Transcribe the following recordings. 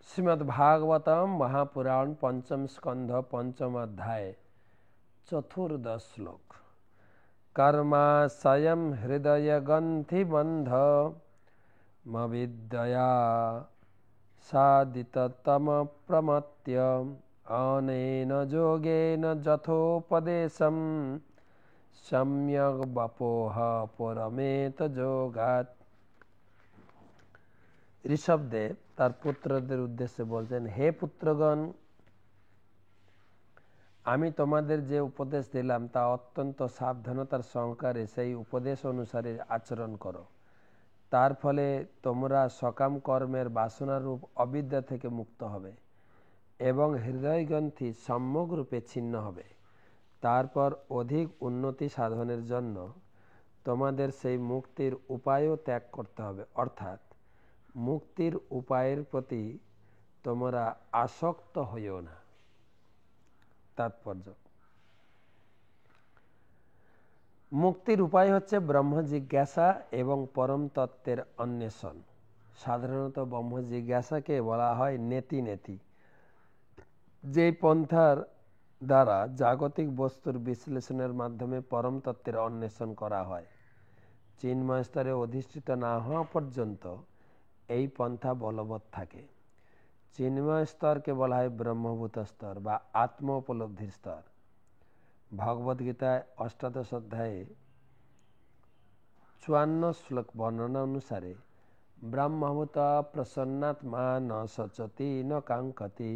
श्रीमद्भागवतम महापुराण पंचम स्कंध पंचम अध्याय चतुर्दश श्लोक। कर्माशयं हृदय ग्रंथि बंध मविद्या सादिततम प्रमत्य अनेन योगेन जथोपदेशं सम्यग् बपोह परमेत যোগাৎ। ঋষভদেব তার পুত্রদের উদ্দেশ্যে বলছেন, হে পুত্রগণ, আমি তোমাদের যে উপদেশ দিলাম তা অত্যন্ত সাবধানতার সহকারে সেই উপদেশ অনুসারে আচরণ করো। তার ফলে তোমরা সকাম কর্মের বাসনারূপ অবিদ্যা থেকে মুক্ত হবে এবং হৃদয়গ্রন্থি সম্যক রূপে ছিন্ন হবে। তারপর অধিক উন্নতি সাধনের জন্য তোমাদের সেই মুক্তির উপায়ও ত্যাগ করতে হবে, অর্থাৎ মুক্তির উপায়ের প্রতি তোমরা আসক্ত হইও না। তাৎপর্য: মুক্তির উপায় হচ্ছে ব্রহ্ম জিজ্ঞাসা এবং পরম তত্ত্বের অন্বেষণ। সাধারণত ব্রহ্ম জিজ্ঞাসাকে বলা হয় নেতি নেতি, যে পন্থার দ্বারা জাগতিক বস্তুর বিশ্লেষণের মাধ্যমে পরম তত্ত্বের অন্বেষণ করা হয়। চিন্ময় স্তরে অধিষ্ঠিত না হওয়া পর্যন্ত এই পন্থা বলবৎ থাকে। চিন্ময় স্তরকে বলা হয় ব্রহ্মভূত স্তর বা আত্ম উপলব্ধির স্তর। ভগবদ্গীতায় অষ্টাদশ অধ্যায়ে 54 শ্লোক বর্ণনা অনুসারে ব্রহ্মভূত প্রসন্নাত্মা ন সচতি ন কাঙ্ক্ষতি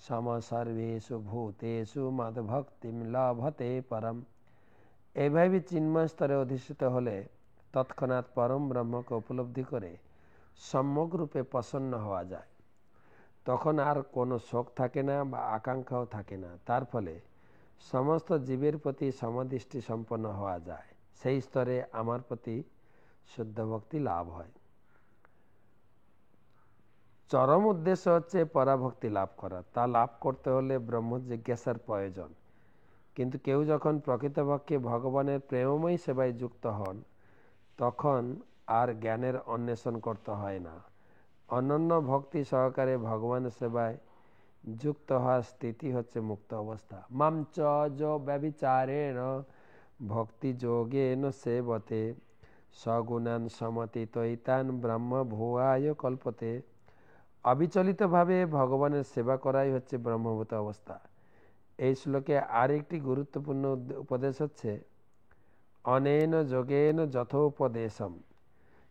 সম সর্বেষু ভূতেষু মদ্ভক্তিম লভতে পরম। এইভাবে চিন্ময় স্তরে অধিষ্ঠিত হলে তৎক্ষণাৎ পরম ব্রহ্মকে উপলব্ধি করে সম্যক রূপে প্রসন্ন হওয়া যায়। তখন আর কোনো শোক থাকে না বা আকাঙ্ক্ষাও থাকে না। তার ফলে সমস্ত জীবের প্রতি সমদৃষ্টি সম্পন্ন হওয়া যায়। সেই স্তরে আমার প্রতি শুদ্ধ ভক্তি লাভ হয়। চরম উদ্দেশ্য হচ্ছে পরাভক্তি লাভ করা। তা লাভ করতে হলে ব্রহ্ম জিজ্ঞাসার প্রয়োজন। কিন্তু কেউ যখন প্রকৃতপক্ষে ভগবানের প্রেমময়ী সেবায় যুক্ত হন, তখন আর জ্ঞানের অন্বেষণ করতে হয় না। অনন্য ভক্তি সহকারে ভগবানের সেবায় যুক্ত হওয়ার স্থিতি হচ্ছে মুক্ত অবস্থা। মাম চ যো ব্যভিচারেণ ভক্তি যোগেন সেবতে সগুণান সমতিতৈতান ব্রহ্ম ভুয়ায় কল্পতে। অবিচলিতভাবে ভগবানের সেবা করাই হচ্ছে ব্রহ্মভূত অবস্থা। এই শ্লোকে আরেকটি গুরুত্বপূর্ণ উপদেশ হচ্ছে অনেন যোগেন যথোপদেশম।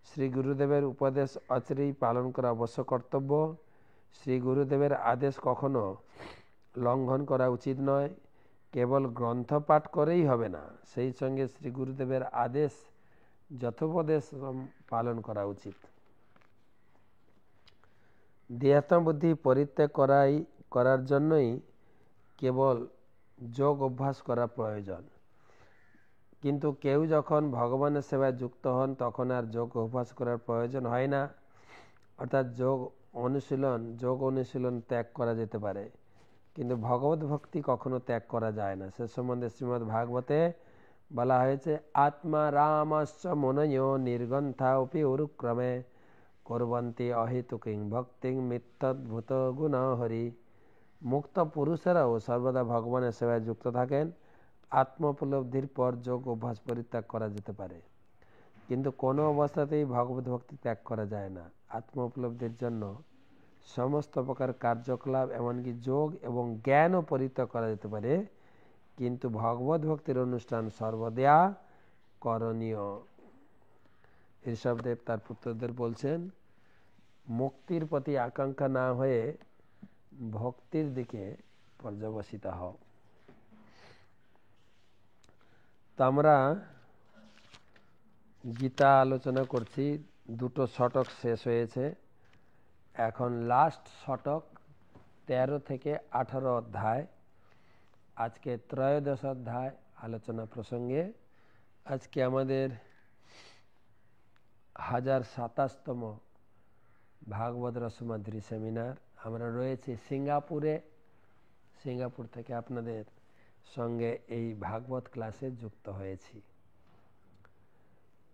শ্রী গুরুদেবের উপদেশ অচিরেই পালন করা অবশ্য কর্তব্য। শ্রী গুরুদেবের আদেশ কখনো লঙ্ঘন করা উচিত নয়। কেবল গ্রন্থ পাঠ করেই হবে না, সেই সঙ্গে শ্রী গুরুদেবের আদেশ যথোপদেশ পালন করা উচিত। দেহাত্ম বুদ্ধি পরিত্যাগ করার জন্যই কেবল যোগ অভ্যাস করা প্রয়োজন। কিন্তু কেউ যখন ভগবানের সেবায় যুক্ত হন তখন আর যোগ অভ্যাস করার প্রয়োজন হয় না। অর্থাৎ যোগ অনুশীলন ত্যাগ করা যেতে পারে, কিন্তু ভগবত ভক্তি কখনো ত্যাগ করা যায় না। সে সম্বন্ধে শ্রীমদ্ ভাগবতে বলা হয়েছে, আত্মা রামশ্চ মুনয়ো নির্গন্থা উপি উরুক্রমে কুর্বন্তি অহেতুকিং ভক্তিং মিথ্যদ্ভূত গুণ হরি। মুক্ত পুরুষেরাও সর্বদা ভগবানের সেবায় যুক্ত থাকেন। আত্ম উপলব্ধির পর যোগ অভ্যাস পরিত্যাগ করা যেতে পারে, কিন্তু কোনো অবস্থাতেই ভগবত ভক্তি ত্যাগ করা যায় না। আত্ম উপলব্ধির জন্য সমস্ত প্রকার কার্যকলাপ এমনকি যোগ এবং জ্ঞানও পরিত্যাগ করা যেতে পারে, কিন্তু ভগবত ভক্তির অনুষ্ঠান সর্বদা করণীয়। ঋষভদেব তার পুত্রদের বলছেন, মুক্তির প্রতি আকাঙ্ক্ষা না হয়ে ভক্তির দিকে পর্যবসিত হও। তো আমরা গীতা আলোচনা করছি, দুটো শতক শেষ হয়েছে। এখন লাস্ট শতক 13 থেকে 18 অধ্যায়। আজকে ত্রয়োদশ অধ্যায় আলোচনা প্রসঙ্গে। আজকে আমাদের 1027তম ভাগবত রসমাধুরী সেমিনার। আমরা রয়েছি সিঙ্গাপুরে। সিঙ্গাপুর থেকে আপনাদের সঙ্গে এই ভাগবত ক্লাসে যুক্ত হয়েছি।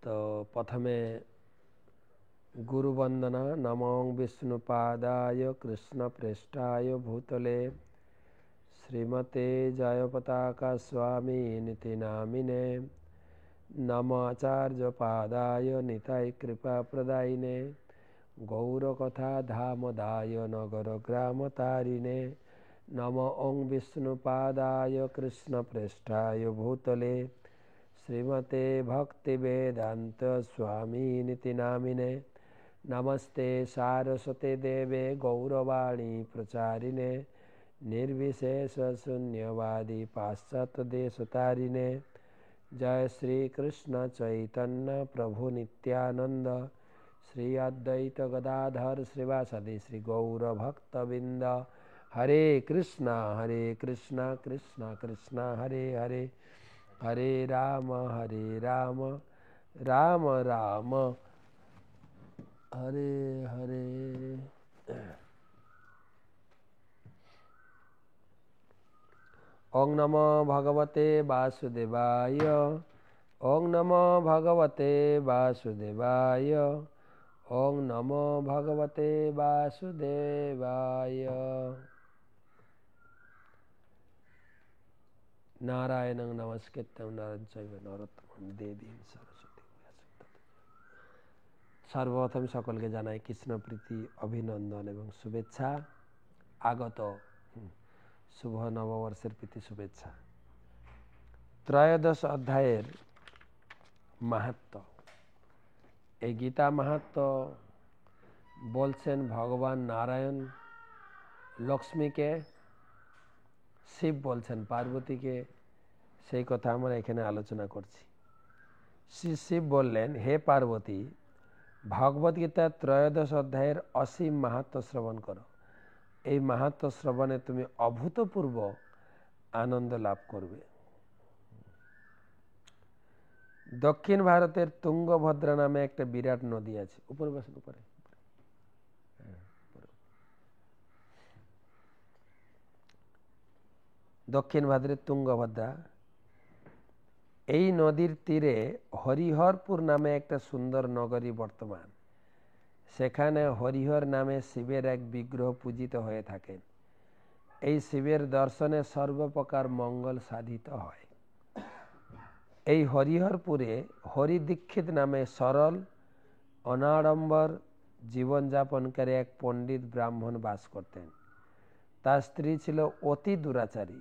তো প্রথমে गुरुवंदना नमो विष्णुपादाय कृष्णप्रेष्ठाय भूतले श्रीमते जयपताका स्वामिनिति नामिने नमो आचार्यपादाय निताय कृपाप्रदायिने गौरकथा धामदाय नगरग्रामतारिणे नमो ॐ विष्णुपादाय कृष्णप्रेष्ठाय भूतले श्रीमते भक्तिवेदान्त स्वामिनिति नामिने नमस्ते सारस्वते देवे गौरवाणी प्रचारिणे निर्विशेष शून्यवादी पाश्चात्यदेशतारिणे जय श्री कृष्ण चैतन्य प्रभु नित्यानंद श्री अद्वैत गदाधर श्रीवासदि श्री गौर भक्तबिंद हरे कृष्णा कृष्णा कृष्णा हरे हरे हरे राम राम राम हरे हरे। ओं नमो भगवते वासुदेवाय ओं नमो भगवते वासुदेवाय ओं नमो भगवते वासुदेवाय। नारायणं नमस्कृत्यं नरं चैव नरोत्तमं देवीं सरस्वती सर्वप्रथम सकलके जानाई कृष्ण प्रीति अभिनंदन एवं शुभेच्छा आगत शुभ नववर्षेर प्रীতি शुभेच्छा। त्रयोदश अध्यायेर माहात्म्य এই গীতা মাহাত্ম্য বলছেন ভগবান নারায়ণ লক্ষ্মীকে, শিব বলছেন পার্বতীকে, সেই কথা আমরা এখানে আলোচনা করছি। শ্রী শিব বললেন, হে পার্বতী, ভগবদ্গীতার ত্রয়োদশ অধ্যায়ের অসীম মাহাত্ম্য শ্রবণ করো। এই মাহাত্ম্য শ্রবণে তুমি অভূতপূর্ব আনন্দ লাভ করবে। দক্ষিণ ভারতের তুঙ্গভদ্রা নামে একটা বিরাট নদী আছে। উপরে বসেন, উপরে। দক্ষিণ ভারতের তুঙ্গভদ্রা, এই নদীর তীরে হরিহরপুর নামে একটা সুন্দর নগরী বর্তমান। সেখানে হরিহর নামে শিবের এক বিগ্রহ পূজিত হয়ে থাকেন। এই শিবের দর্শনে সর্বপ্রকার মঙ্গল সাধিত হয়। এই হরিহরপুরে হরি দীক্ষিত নামে সরল অনাড়ম্বর জীবনযাপনকারী এক পণ্ডিত ব্রাহ্মণ বাস করতেন। তার স্ত্রী ছিল অতি দুরাচারী।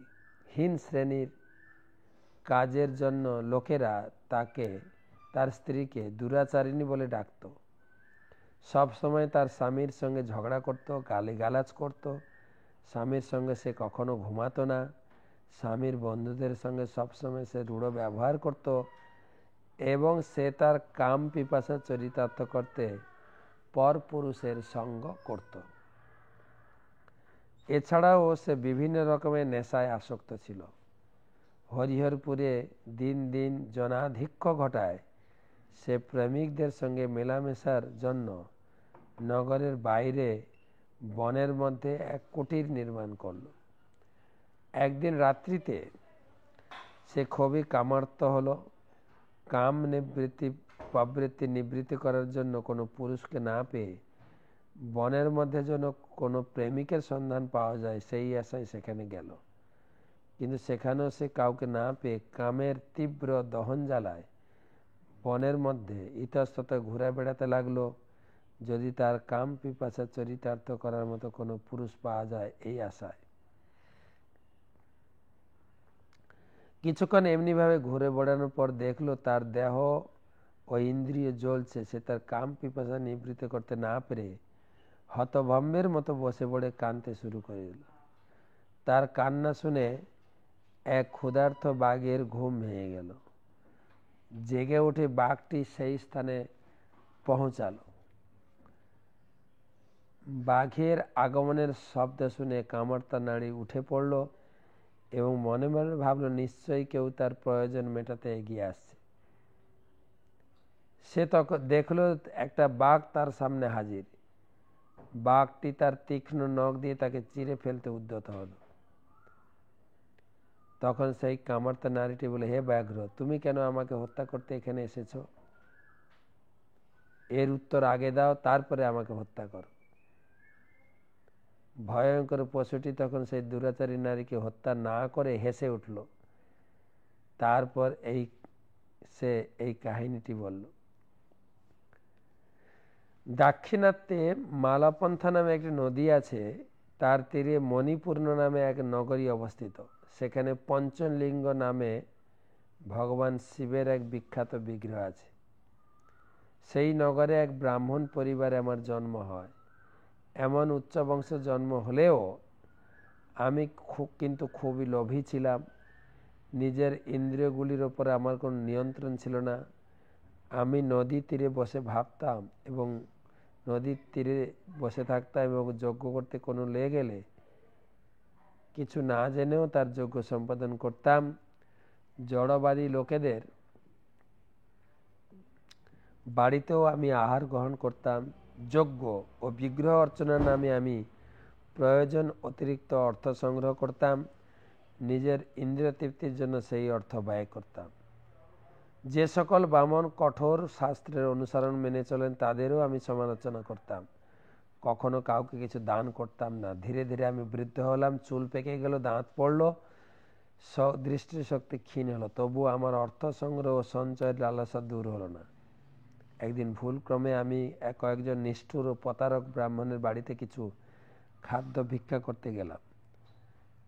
হীন শ্রেণীর কাজের জন্য লোকেরা তার স্ত্রীকে দুরাচারিণী বলে ডাকত। সব সময় তার স্বামীর সঙ্গে ঝগড়া করত, গালিগালাজ করত। স্বামীর সঙ্গে সে কখনো ঘুমাতো না। স্বামীর বন্ধুদের সঙ্গে সবসময় সে রূঢ় ব্যবহার করত এবং সে তার কাম পিপাসা চরিতার্থ করতে পরপুরুষের সঙ্গ করত। এছাড়াও সে বিভিন্ন রকমের নেশায় আসক্ত ছিল। হরিহরপুরে দিন দিন জনাধিক্য ঘটায় সে প্রেমিকদের সঙ্গে মেলামেশার জন্য নগরের বাইরে বনের মধ্যে এক কুটির নির্মাণ করল। একদিন রাত্রিতে সে খুবই কামার্ত হলো। কাম প্রবৃত্তি নিবৃত্তি করার জন্য কোনো পুরুষকে না পেয়ে বনের মধ্যে যেন কোনো প্রেমিকের সন্ধান পাওয়া যায় সেই আশায় সেখানে গেল। কিন্তু সেখানেও সে কাউকে না পেয়ে কামের তীব্র দহন জ্বালায় বনের মধ্যে ইতস্তত ঘুরে বেড়াতে লাগলো, যদি তার কাম পিপাসা চরিতার্থ করার মতো কোনো পুরুষ পাওয়া যায় এই আশায়। কিছুক্ষণ এমনিভাবে ঘুরে বেড়ানোর পর দেখলো তার দেহ ও ইন্দ্রিয় জ্বলছে। সে তার কাম পিপাসা নিবৃত্ত করতে না পেরে হতভম্বের মতো বসে পড়ে কাঁদতে শুরু করে দিল। তার কান্না শুনে এক ক্ষুধার্ত বাঘের ঘুম ভেঙে গেল। জেগে উঠে বাঘটি সেই স্থানে পৌঁছালো। বাঘের আগমনের শব্দ শুনে কামার্তা নারী উঠে পড়ল এবং মনে মনে ভাবলো নিশ্চয়ই কেউ তার প্রয়োজন মেটাতে এগিয়ে আসছে। সে তখন দেখলো একটা বাঘ তার সামনে হাজির। বাঘটি তার তীক্ষ্ণ নখ দিয়ে তাকে চিরে ফেলতে উদ্যত হলো। তখন সেই কামার্তা নারীটি বলে, হে ব্যাঘ্র, তুমি কেন আমাকে হত্যা করতে এখানে এসেছো? এর উত্তর আগে দাও, তারপরে আমাকে হত্যা করো। ভয়ঙ্কর পশুটি তখন সেই দুরাচারী নারীকে হত্যা না করে হেসে উঠল। তারপর সে এই কাহিনীটি বলল। দাক্ষিণাত্যে মালাপন্থা নামে একটি নদী আছে, তার তীরে মণিপূর্ণ নামে এক নগরী অবস্থিত। সেখানে পঞ্চলিঙ্গ নামে ভগবান শিবের এক বিখ্যাত বিগ্রহ আছে। সেই নগরে এক ব্রাহ্মণ পরিবারে আমার জন্ম হয়। এমন উচ্চ বংশ জন্ম হলেও আমি কিন্তু খুবই লোভী ছিলাম। নিজের ইন্দ্রিয়গুলির ওপরে আমার কোনো নিয়ন্ত্রণ ছিল না। আমি নদীর তীরে বসে ভাবতাম এবং নদীর তীরে বসে থাকতাম এবং যজ্ঞ করতে কোনো লেগে গেলে কিছু না জেনেও তার যজ্ঞ সম্পাদন করতাম। জড়বাদী লোকেদের বাড়িতেও আমি আহার গ্রহণ করতাম। যজ্ঞ ও বিগ্রহ অর্চনার নামে আমি প্রয়োজন অতিরিক্ত অর্থ সংগ্রহ করতাম। নিজের ইন্দ্রিয় তৃপ্তির জন্য সেই অর্থ ব্যয় করতাম। যে সকল ব্রাহ্মণ কঠোর শাস্ত্রের অনুসরণ মেনে চলেন তাদেরও আমি সমালোচনা করতাম। কখনো কাউকে কিছু দান করতাম না। ধীরে ধীরে আমি বৃদ্ধ হলাম, চুল পেকে গেল, দাঁত পড়ল, দৃষ্টিশক্তি ক্ষীণ হলো। তবু আমার অর্থ সংগ্রহ ও সঞ্চয়ের লালসা দূর হলো না। একদিন ভুলক্রমে আমি কয়েকজন নিষ্ঠুর ও প্রতারক ব্রাহ্মণের বাড়িতে কিছু খাদ্য ভিক্ষা করতে গেলাম।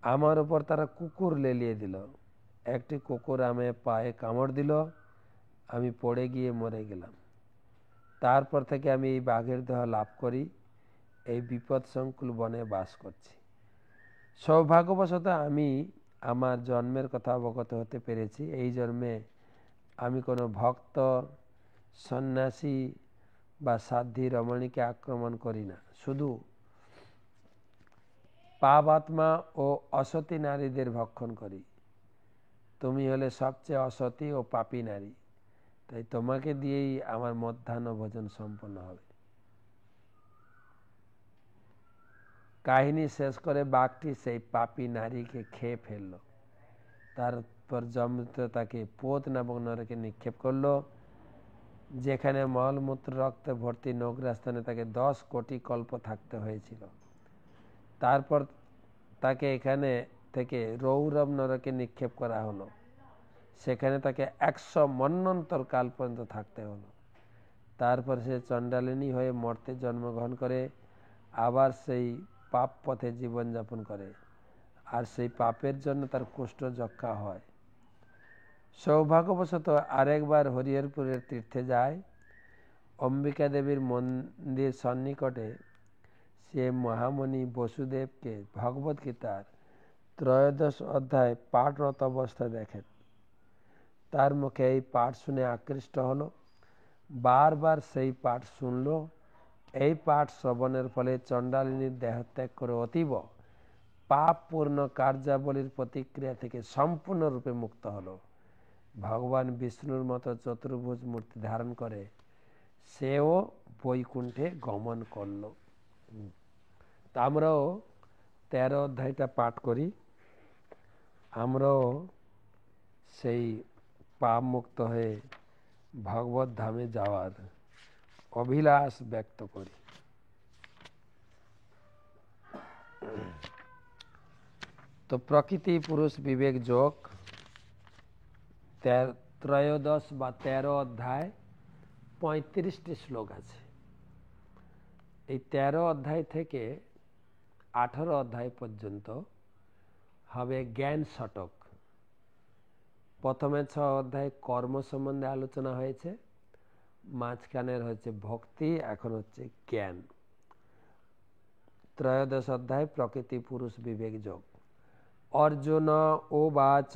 আমার উপর তারা কুকুর লেলিয়ে দিল। একটি কুকুর আমার পায়ে কামড় দিল, আমি পড়ে গিয়ে মরে গেলাম। তারপর থেকে আমি এই বাঘের দেহ লাভ করি, এই বিপদ সংকুল বনে বাস করছি। সৌভাগ্যবশত আমি আমার জন্মের কথা অবগত হতে পেরেছি। এই জন্মে আমি কোনো ভক্ত, সন্ন্যাসী বা সাধ্বী রমণীকে আক্রমণ করি না, শুধু পাপাত্মা ও অসতী নারীদের ভক্ষণ করি। তুমি হলে সবচেয়ে অসতী ও পাপী নারী, তাই তোমাকে দিয়েই আমার মধ্যাহ্ন ভোজন সম্পন্ন হবে। কাহিনী শেষ করে বাঘটি সেই পাপী নারীকে খেয়ে ফেলল। তারপর যমদূত তাকে পোত নামক নরকে নিক্ষেপ করল, যেখানে মলমূত্র রক্তে ভর্তি নোংরা স্থানে তাকে 10 কোটি কল্প থাকতে হয়েছিল। তারপর তাকে এখানে থেকে রৌরব নরকে নিক্ষেপ করা হলো। সেখানে তাকে 100 মন্বন্তর কাল পর্যন্ত থাকতে হলো। তারপর সে চণ্ডালিনী হয়ে মর্তে জন্মগ্রহণ করে আবার সেই পাপ পথে জীবনযাপন করে, আর সেই পাপের জন্য তার কুষ্ঠ যক্ষা হয়। সৌভাগ্যবশত আরেকবার হরিহরপুরের তীর্থে যায়। অম্বিকা দেবীর মন্দির সন্নিকটে সে মহামণি বসুদেবকে ভগবদ্গীতার 13 অধ্যায় পাঠরত অবস্থায় দেখেন। তার মুখে এই পাঠ শুনে আকৃষ্ট হলো, বারবার সেই পাঠ শুনল। এই পাঠ শ্রবণের ফলে চণ্ডালিনীর দেহত্যাগ করে অতীব পাপপূর্ণ কার্যাবলীর প্রতিক্রিয়া থেকে সম্পূর্ণরূপে মুক্ত হলো। ভগবান বিষ্ণুর মতো চতুর্ভুজ মূর্তি ধারণ করে সেও বৈকুণ্ঠে গমন করল। তা আমরাও 13 অধ্যায়টা পাঠ করি, আমরাও সেই পাপ মুক্ত হয়ে ভগবত ধামে যাওয়ার অভিলাষ ব্যক্ত করি। তো প্রকৃতি পুরুষ বিবেক যোগ 13 বা 13 অধ্যায় 35টি শ্লোক আছে। এই 13 অধ্যায় থেকে 18 অধ্যায় পর্যন্ত হবে জ্ঞান শতক। প্রথমে 6 অধ্যায় কর্ম সম্বন্ধে আলোচনা হয়েছে, মাঝখানের হচ্ছে ভক্তি, এখন হচ্ছে জ্ঞান। 13 অধ্যায় প্রকৃতি পুরুষ বিবেক যোগ। অর্জুন উবাচ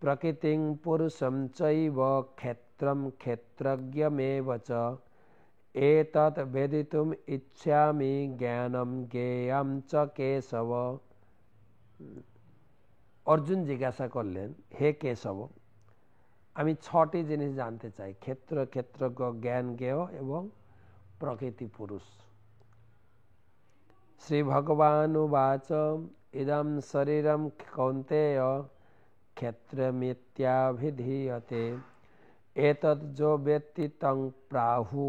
প্রকৃতিং পুরুষম চৈব ক্ষেত্রম ক্ষেত্রজ্ঞমেব চ এতৎ বেদিতুম ইচ্ছামি জ্ঞানম জ্ঞেয়ম চ কেশব। অর্জুন জিজ্ঞাসা করলেন, হে কেশব, আমি 6টি জিনিস জানতে চাই, ক্ষেত্র, ক্ষেত্রজ্ঞ, জ্ঞান জ্ঞেয় এবং প্রকৃতি পুরুষ। শ্রী ভগবানুবাচ ইদম শরীরম কৌন্তেয় ক্ষেত্রমিত্যাভিধীয়তে एतद्यो वेत्ति तं प्राहु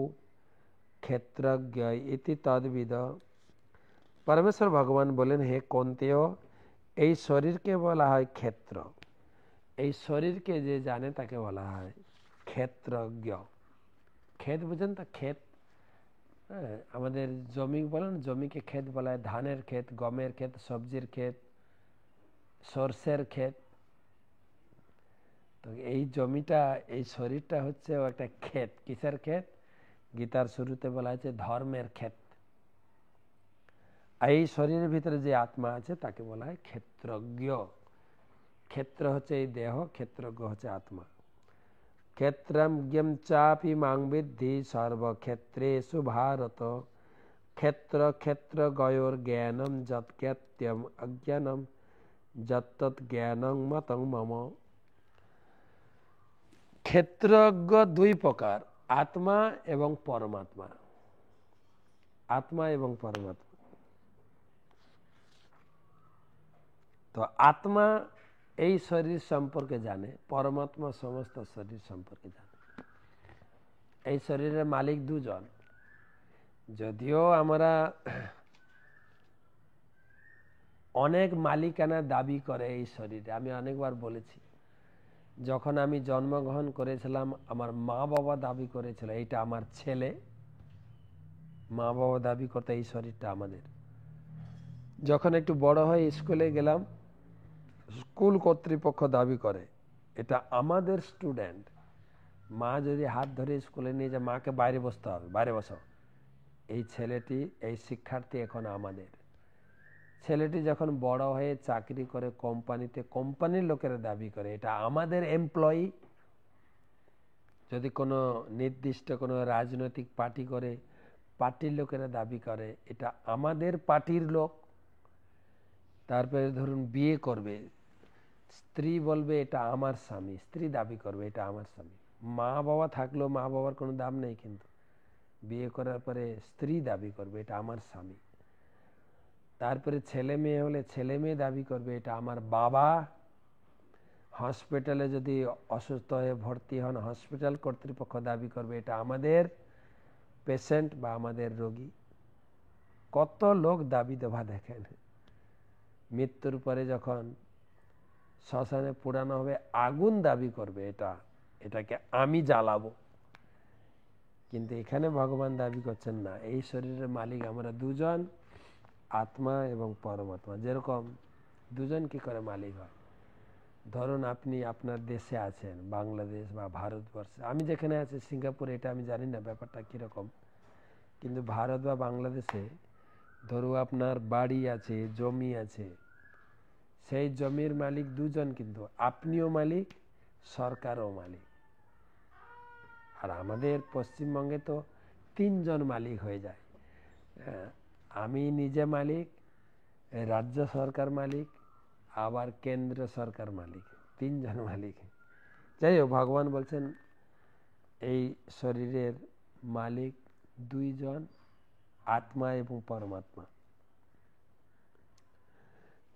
क्षेत्रज्ञ इति तद्विद। परमेश्वर भगवान बोलेन, हे कुंतीयो, এই শরীরকে বলা হয় ক্ষেত্র। এই শরীরকে যে জানে তাকে বলা হয় ক্ষেত্রজ্ঞ। ক্ষেত বুঝেন তো? ক্ষেত, আমাদের জমি বলেন, জমিকে ক্ষেত বলা হয়। ধানের ক্ষেত, গমের ক্ষেত, সবজির ক্ষেত, সরষের ক্ষেত। তো এই জমিটা, এই শরীরটা হচ্ছে একটা ক্ষেত। কিসের ক্ষেত? গীতার শুরুতে বলা হয়েছে ধর্মের ক্ষেত। এই শরীরের ভিতরে যে আত্মা আছে তাকে বলা হয় ক্ষেত্রজ্ঞ। ক্ষেত্র হচ্ছে এই দেহ, ক্ষেত্রজ্ঞ হচ্ছে আত্মা। ক্ষেত্রম জ্ঞম চাপি মাং বিদ্ধি সর্বক্ষেত্রেষু ভারত। ক্ষেত্র ক্ষেত্র গয়োর জ্ঞানম যৎজ্ঞাত্যম অজ্ঞানম যত্তৎ জ্ঞানং মতং মম। ক্ষেত্রজ্ঞ দুই প্রকার, আত্মা এবং পরমাত্মা। আত্মা এবং পরমাত্মা। তো আত্মা এই শরীর সম্পর্কে জানে, পরমাত্মা সমস্ত শরীর সম্পর্কে জানে। এই শরীরের মালিক দুজন। যদিও আমরা অনেক মালিকানা দাবি করে এই শরীরে। আমি অনেকবার বলেছি, যখন আমি জন্মগ্রহণ করেছিলাম আমার মা বাবা দাবি করেছিল এইটা আমার ছেলে। মা বাবা দাবি করতে এই শরীরটা আমাদের। যখন একটু বড় হয়ে স্কুলে গেলাম, স্কুল কর্তৃপক্ষ দাবি করে এটা আমাদের স্টুডেন্ট। মা যদি হাত ধরে স্কুলে নিয়ে যায়, মাকে বাইরে বসতে হবে, বাইরে বসো, এই ছেলেটি, এই শিক্ষার্থী এখন আমাদের। ছেলেটি যখন বড় হয়ে চাকরি করে কোম্পানিতে, কোম্পানির লোকেরা দাবি করে এটা আমাদের এমপ্লয়ি। যদি কোনো নির্দিষ্ট কোনো রাজনৈতিক পার্টি করে, পার্টির লোকেরা দাবি করে এটা আমাদের পার্টির লোক। তারপরে ধরুন বিয়ে করবে, স্ত্রী বলবে এটা আমার স্বামী, স্ত্রী দাবি করবে এটা আমার স্বামী। মা বাবা থাকলেও মা বাবার কোনো দাম নেই, কিন্তু বিয়ে করার পরে স্ত্রী দাবি করবে এটা আমার স্বামী। তারপরে ছেলে মেয়ে হলে ছেলে মেয়ে দাবি করবে এটা আমার বাবা। হসপিটালে যদি অসুস্থ হয়ে ভর্তি হন, হসপিটাল কর্তৃপক্ষ দাবি করবে এটা আমাদের পেশেন্ট বা আমাদের রোগী। কত লোক দাবি দেওয়া দেখেন। মৃত্যুর পরে যখন শ্মশানে পোড়ানো হবে, আগুন দাবি করবে এটাকে আমি জ্বালাবো। কিন্তু এখানে ভগবান দাবি করছেন না, এই শরীরের মালিক আমরা দুজন, আত্মা এবং পরমাত্মা। যেরকম দুজন কি করে মালিক হয়? ধরুন আপনি আপনার দেশে আছেন, বাংলাদেশ বা ভারতবর্ষে। আমি যেখানে আছি সিঙ্গাপুর, এটা আমি জানি না ব্যাপারটা কীরকম, কিন্তু ভারত বা বাংলাদেশে ধরুন আপনার বাড়ি আছে, জমি আছে, সেই জমির মালিক দুজন, কিন্তু আপনিও মালিক, সরকারও মালিক। আর আমাদের পশ্চিমবঙ্গে তো তিনজন মালিক হয়ে যায়। আমি নিজে মালিক, রাজ্য সরকার মালিক, আবার কেন্দ্র সরকার মালিক, তিনজন মালিক। যাই হোক, ভগবান বলছেন এই শরীরের মালিক দুইজন, আত্মা এবং পরমাত্মা।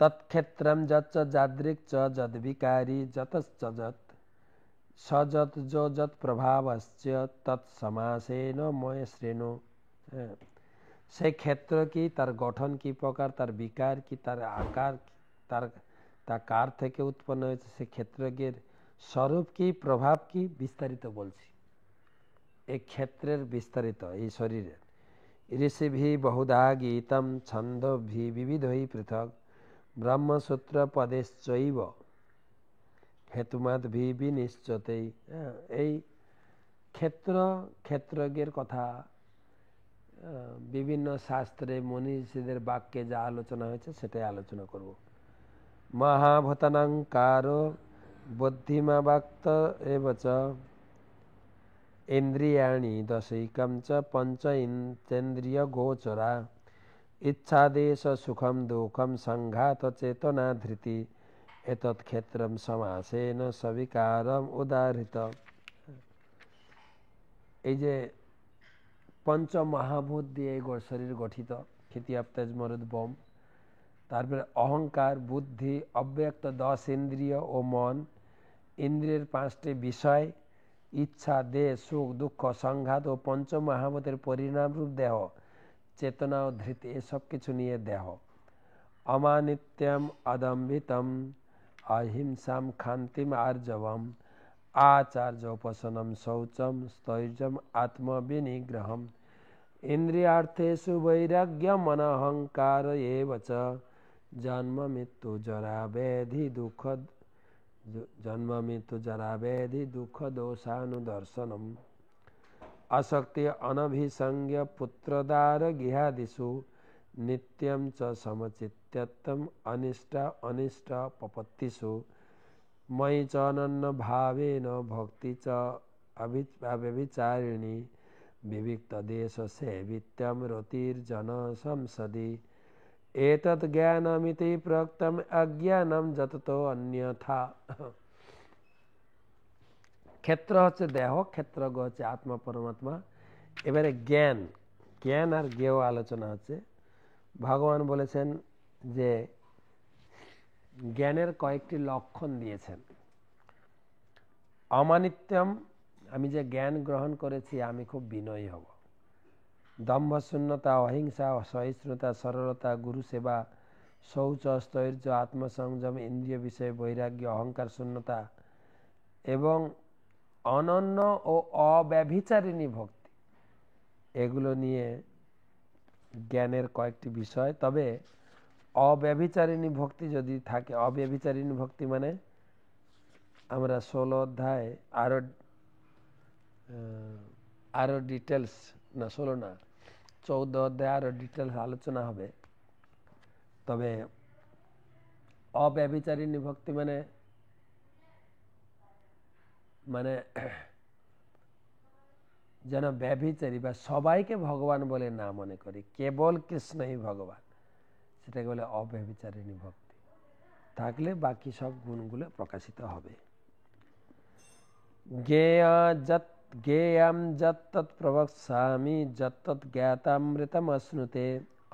তৎক্ষেত্রম যৎ যাদৃক চ যদ্বিকারী যতশ্চ যৎ সযৎ যো যৎ প্রভাবশ্চ তৎসমাসেন ময় শ্রেণু। সেই ক্ষেত্র কি, তার গঠন কি প্রকার, তার বিকার কি, তার আকার, তা কার থেকে উৎপন্ন হয়েছে, সেই ক্ষেত্রজ্ঞের স্বরূপ কি, প্রভাব কি, বিস্তারিত বলছি। এই ক্ষেত্রের বিস্তারিত এই শরীরের। ঋষিভি বহুধা গীতম ছন্দভি বিবিধৈ পৃথক ব্রহ্মসূত্র পদেশ্চৈব হেতুমাদ্ভি বিনিশ্চতেই। এই ক্ষেত্রজ্ঞের কথা বিভিন্ন শাস্ত্রে মনীষীদের বাক্যে যা আলোচনা হয়েছে সেটাই আলোচনা করব। মহাভূতানাংকারো বুদ্ধিমাবাক্ত এবচ ইন্দ্রিয়াণি দশৈকম চ পঞ্চ ইন্দ্রিয় গোচরা ইচ্ছাদেশ সুখম দুঃখম সংঘাত চেতনা ধৃতি এতৎ ক্ষেত্রম সমাসেন সবিকারম উদাহৃত। এই যে পঞ্চ মহাভূত দিয়ে শরীর গঠিত, ক্ষিতি তেজ মরুদ বোম। তারপরে অহংকার, বুদ্ধি, অব্যক্ত 10 ইন্দ্রিয় ও মন, ইন্দ্রিয়ের 5টি বিষয়, ইচ্ছা, দেহ, সুখ, দুঃখ, সংঘাত ও পঞ্চ মহাভূতের পরিণামরূপ দেহ, চেতনা ও ধৃতি, এসব কিছু নিয়ে দেহ। অমানিত্যম, অদম্ভিতম, অহিংসাম, ক্ষান্তিম, আর্জবম, আচার্যোপাসনম, শৌচম, স্থৈর্যম, আত্মবিনিগ্রহম, ইন্দ্রিয়ার্থেষু বৈরাগ্যম, অনহংকার এব চ, জন্ম মৃত্যু জরা ব্যাধি দুঃখ, জন্ম মৃত্যু জরা ব্যাধি দুঃখ দোষানুদর্শনম, আসক্তি অনভিসংজ্ঞ পুত্রদার গৃহাদিষু, নিত্যম চ সমচিত্যত্বম, অনিষ্ট অনিষ্ট পপত্তিষু, ময়ি চ অনন্য ভাবেন ভক্তি চ অব্যভিচারিণী, বিবিক্ত দেশ সেবিত্যম রতির্জন সংসদি, এতৎ জ্ঞানমিতি প্রক্তম অজ্ঞানম যততো অন্যথা। ক্ষেত্র হচ্ছে দেহ, ক্ষেত্রজ্ঞ হচ্ছে আত্মা পরমাত্মা। এবারে জ্ঞান, জ্ঞান আর জ্ঞেয় আলোচনা হচ্ছে। ভগবান বলেছেন যে জ্ঞানের কয়েকটি লক্ষণ দিয়েছেন। অমানিত্যম, আমি যে জ্ঞান গ্রহণ করেছি আমি খুব বিনয়ী হব। দম্ভ শূন্যতা, অহিংসা, সহিষ্ণুতা, সরলতা, গুরু সেবা, শৌচ, স্থৈর্য, আত্মসংযম, ইন্দ্রিয় বিষয়ে বৈরাগ্য, অহংকার শূন্যতা এবং অনন্য ও অব্যভিচারিণী ভক্তি, এগুলো নিয়ে জ্ঞানের কয়েকটি বিষয়। তবে অব্যভিচারিণী ভক্তি যদি থাকে, অব্যভিচারিণী ভক্তি মানে আমরা 16 অধ্যায় আরো ডিটেলস, না 16 না 14 অধ্যায় আরো ডিটেলস আলোচনা হবে। তবে অব্যভিচারিণী ভক্তি মানে মানে যেন ব্যভিচারী বা সবাইকে ভগবান বলে না মনে করি, কেবল কৃষ্ণই ভগবান, সেটাকে বলে অব্যভিচারিণী ভক্তি। থাকলে বাকি সব গুণগুলো প্রকাশিত হবে। জ্ঞেয়ম যত্তৎ প্রবক্ষ্যামি, যত্তৎ জ্ঞাতামৃতম অশ্নুতে,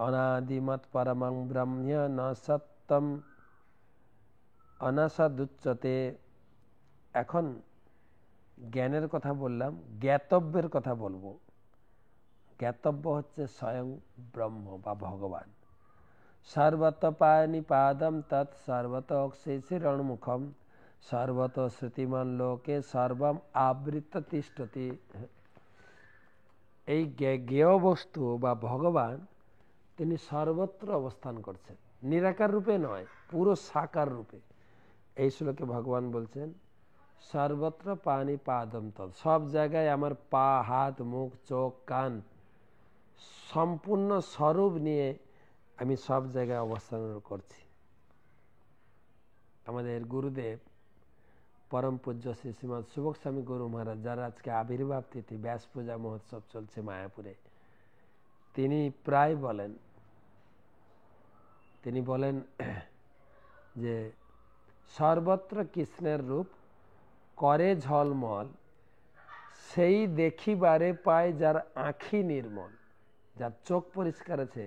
অনাদিমৎ পরমং ব্রহ্ম ন সত্যম অনসদুচ্যতে। এখন জ্ঞানের কথা বললাম, জ্ঞাতব্যের কথা বলবো। জ্ঞাতব্য হচ্ছে স্বয়ং ব্রহ্ম বা ভগবান। সর্বত পানিপাদম তৎ সর্বত অক্ষিশিরণমুখম, সর্বত শ্রুতিমান লোকে সর্বম আবৃত তিষ্ঠতি। এই জ্ঞেয় বস্তু বা ভগবান তিনি সর্বত্র অবস্থান করছেন, নিরাকার রূপে নয়, পুরো সাকার রূপে। এই শ্লোকে ভগবান বলছেন সর্বত্র পানি পাদম তৎ, সব জায়গায় আমার পা, হাত, মুখ, চোখ, কান সম্পূর্ণ স্বরূপ নিয়ে আমি সব জায়গায় অবস্থান করছি। আমাদের গুরুদেব পরম পূজ্য শ্রী শ্রীমৎ সুবক স্বামী গুরু মহারাজ, যার আজকে আবির্ভাব তিথি, ব্যাস পূজা মহোৎসব চলছে মায়াপুরে, তিনি প্রায় বলেন, তিনি বলেন যে সর্বত্র কৃষ্ণের রূপ করে ঝলমল, সেই দেখিবারে পায় যার আঁখি নির্মল। যার চোখ পরিষ্কার আছে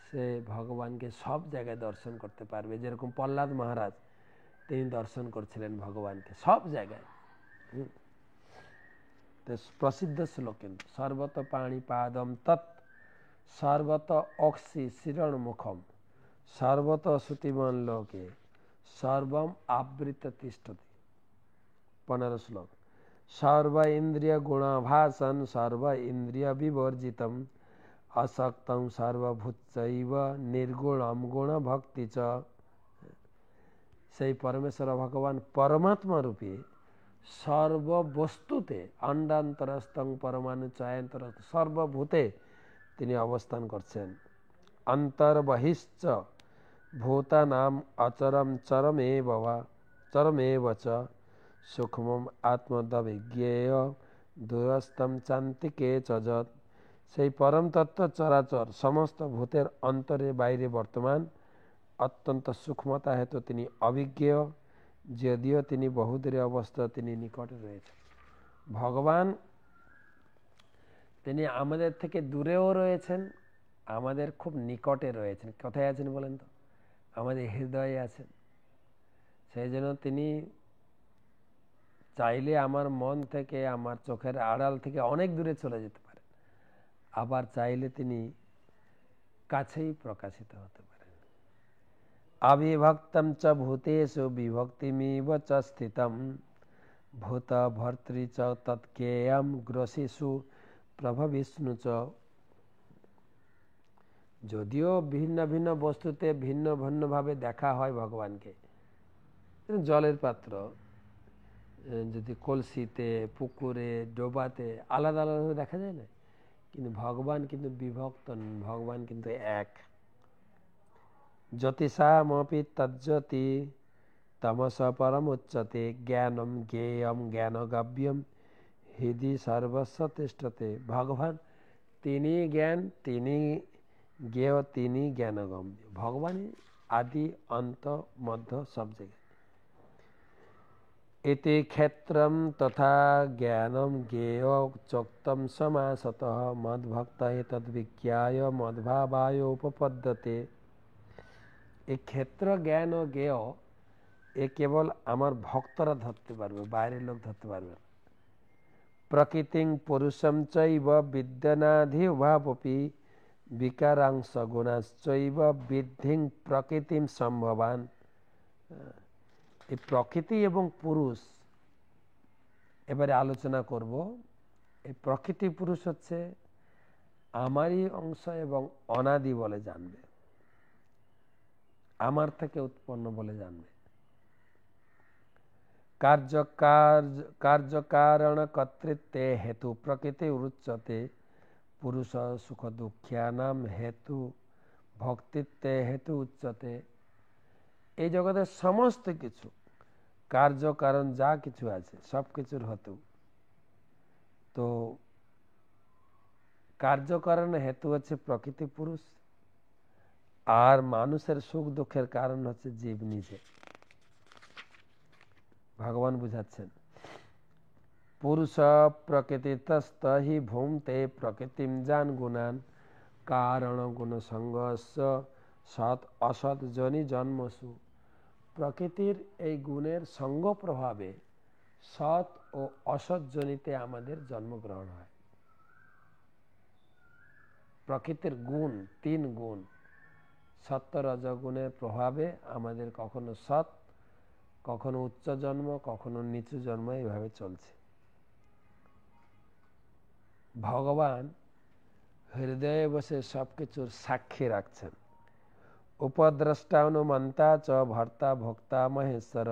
সে ভগবানকে সব জায়গায় দর্শন করতে পারবে। যেরকম প্রহ্লাদ মহারাজ, তিনি দর্শন করছিলেন ভগবানকে সব জায়গায়। প্রসিদ্ধ শ্লোক কিন্তু, সর্বত পাণি পাদম তৎ, সর্বত অক্ষি শিরণ মুখম, সর্বত শ্রুতিমান লোকে সর্বম আবৃত তিষ্ঠতি। 15 শ্লোক। সর্ব ইন্দ্রিয় গুণাভাসন, সর্ব ইন্দ্রিয় বিবর্জিতম, আসক্তম সর্বভূতৈব নির্গুণম গুণ ভক্তি চ। সেই পরমেশ্বর ভগবান পরমাত্মা রূপে সর্ববস্তুতে, অণ্ডান্তরস্থং পরমাণু চয়ান্তর, সর্বভূতে তিনি অবস্থান করছেন। অন্তর্বহিশ্চ ভূতানাম অচরম চরমেব চ, সূক্ষ্মম আত্মদবিজ্ঞেয় দূরস্থম চান্তিকে চ যৎ। সেই পরম তত্ত্ব চরাচর সমস্ত ভূতের অন্তরে বাইরে বর্তমান, অত্যন্ত সূক্ষ্মতা হেতু তিনি অবিজ্ঞেয়, যদিও তিনি বহুদূরে অবস্থা, তিনি নিকটে রয়েছেন। ভগবান তিনি আমাদের থেকে দূরেও রয়েছেন, আমাদের খুব নিকটে রয়েছেন। কোথায় আছেন বলেন তো? আমাদের হৃদয়ে আছেন। সেই জন্য তিনি চাইলে আমার মন থেকে, আমার চোখের আড়াল থেকে অনেক দূরে চলে যেতে পারেন, আবার চাইলে তিনি কাছেই প্রকাশিত হতে পারেন। অবিভক্তম চ ভূতেষু বিভক্তিমিব চ স্থিতম ভূত ভর্তৃ চ তৎকেয়ম গ্রসিষু প্রভবিষ্ণু চ। যদিও ভিন্ন ভিন্ন বস্তুতে ভিন্ন ভিন্নভাবে দেখা হয় ভগবানকে, জলের পাত্র যদি কলসিতে, পুকুরে, ডোবাতে আলাদা আলাদা দেখা যায় না, কিন্তু ভগবান কিন্তু বিভক্ত নন, ভগবান কিন্তু এক। জ্যোতিষামপি তজ্জ্যোতি তমস পরমুচ্যতে জ্ঞানম জ্ঞেয়ম জ্ঞানগম্যম হৃদি সর্বস্ব তিষ্ঠতে। ভগবান তিনি জ্ঞান, তিনি জ্ঞেয়, তিনি জ্ঞানগম্য। ভগবানই আদি অন্ত মধ্য সব জায়গায়। इति क्षेत्रम तथा ज्ञानम ज्ञेय चोक्तम समासतः मद्भक्त तद्विज्ञाय मद्भावाय उपपद्यते। এই ক্ষেত্র জ্ঞান ও জ্ঞেয় এ কেবল আমার ভক্তরা ধরতে পারবে, বাইরের লোক ধরতে পারবে না। প্রকৃতিং পুরুষম চৈব বিদ্যনাধি উভাবপি বিকারাংশ গুণাশ্চৈব বিদ্ধিং প্রকৃতিম সম্ভবান। এই প্রকৃতি এবং পুরুষ এবারে আলোচনা করব। এই প্রকৃতি পুরুষ হচ্ছে আমারই অংশ এবং অনাদি বলে জানবে, আমার থেকে উৎপন্ন বলে জানবে। কার্যকারণ কর্তৃত্বে হেতু প্রকৃতি উচ্যতে পুরুষ সুখ দুঃখ্যানাম হেতু ভক্তিত্বে হেতু উচ্যতে। এই জগতের সমস্ত কিছু কার্যকারণ যা কিছু আছে সব কিছুর হেতু, তো কার্যকারণ হেতু হচ্ছে প্রকৃতি পুরুষ, আর মানুষের সুখ দুঃখের কারণ হচ্ছে জীব নিজে। ভগবান বুঝাচ্ছেন পুরুষ প্রকৃতিতস্ত হি ভূমতে প্রকৃতিম জান গুণান কারণ গুণ সংঘর্ষ সৎ অসৎ জনি জন্মসু। প্রকৃতির এই গুণের সঙ্গ প্রভাবে সৎ ও অসৎ জনিতে আমাদের জন্মগ্রহণ হয়। প্রকৃতির গুণ, তিন গুণ, সত্য রজগুণের প্রভাবে আমাদের কখনো সৎ, কখনো উচ্চ জন্ম, কখনো নিচু জন্ম, এইভাবে চলছে। ভগবান হৃদয়ে বসে সবকিছুর সাক্ষী রাখছেন। উপদ্রষ্টা অনুমন্তা চ ভর্তা ভোক্তা মহেশ্বর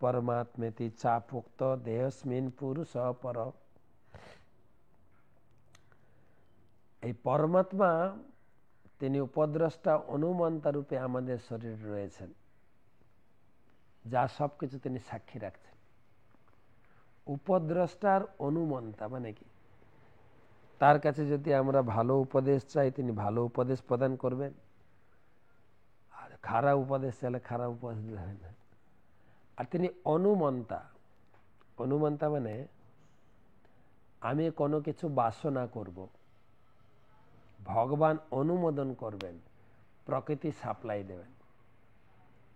পরমাত্মেতি চাপুক্ত দেহস্মিন পুরুষ পর। এই পরমাত্মা তিনি উপদ্রষ্টা অনুমন্তা রূপে আমাদের শরীরে রয়েছেন, যা সবকিছু তিনি সাক্ষী রাখছেন। উপদ্রষ্টার অনুমন্তা মানে কি? তার কাছে যদি আমরা ভালো উপদেশ চাই তিনি ভালো উপদেশ প্রদান করবেন, আর খারাপ উপদেশ চাইলে খারাপ উপদেশ দেবেন না। আর তিনি অনুমন্তা, অনুমন্তা মানে আমি কোনো কিছু বাসনা করব, ভগবান অনুমোদন করবেন, প্রকৃতি সাপ্লাই দেবেন।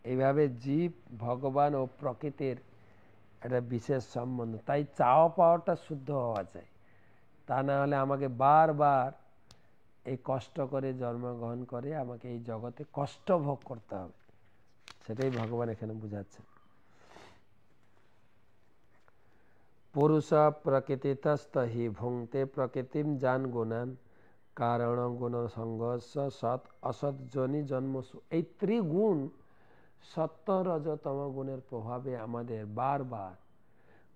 এইভাবে জীব, ভগবান ও প্রকৃতির একটা বিশেষ সম্বন্ধ। তাই চাওয়া পাওয়াটা শুদ্ধ হওয়া চাই, তা না হলে আমাকে বারবার এই কষ্ট করে জন্মগ্রহণ করে আমাকে এই জগতে কষ্ট ভোগ করতে হবে। সেটাই ভগবান এখানে বুঝাচ্ছেন। পুরুষ প্রকৃতিতস্ত হি ভুঙ্ক্তে প্রকৃতিম জান গুণান কারণ গুণ সংঘর্ষ সৎ অসৎ জনি জন্মসু। এই ত্রিগুণ সত্য রজতম গুণের প্রভাবে আমাদের বারবার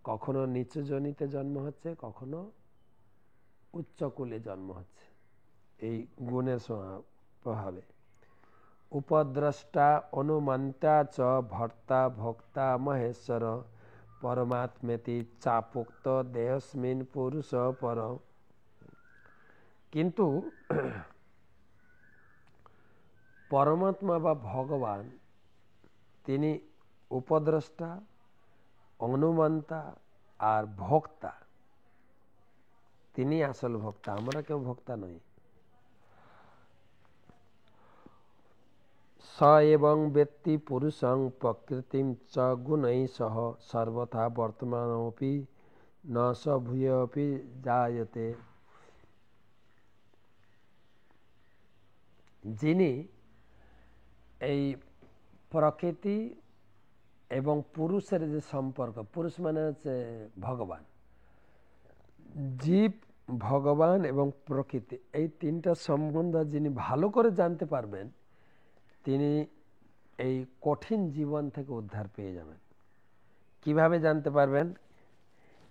কখনো নিচু জনিতে জন্ম হচ্ছে, কখনো উচ্চকুলে জন্ম হচ্ছে, এই গুণের প্রভাবে। উপদ্রষ্টা অনুমন্তা চ ভর্তা ভোক্তা মহেশ্বর পরমাত্মেতি চাপুক্ত দেহস্মিন পুরুষ পর। কিন্তু পরমাত্মা বা ভগবান তিনি উপদ্রষ্টা, অনুমন্তা আর ভোক্তা। তিনি আসল ভোক্তা, আমরা কেউ ভোক্তা নই। स एवं वेत्ति पुरुषं प्रकृतिं च गुणैः सह सर्वथा वर्तमानोऽपि न स भूयोऽपि जायते। যিনি এই প্রকৃতি এবং পুরুষের যে সম্পর্ক, পুরুষ মানে হচ্ছে ভগবান, জীব, ভগবান এবং প্রকৃতি, এই তিনটা সম্বন্ধ যিনি ভালো করে জানতে পারবেন তিনি এই কঠিন জীবন থেকে উদ্ধার পেয়ে যাবেন। কিভাবে জানতে পারবেন?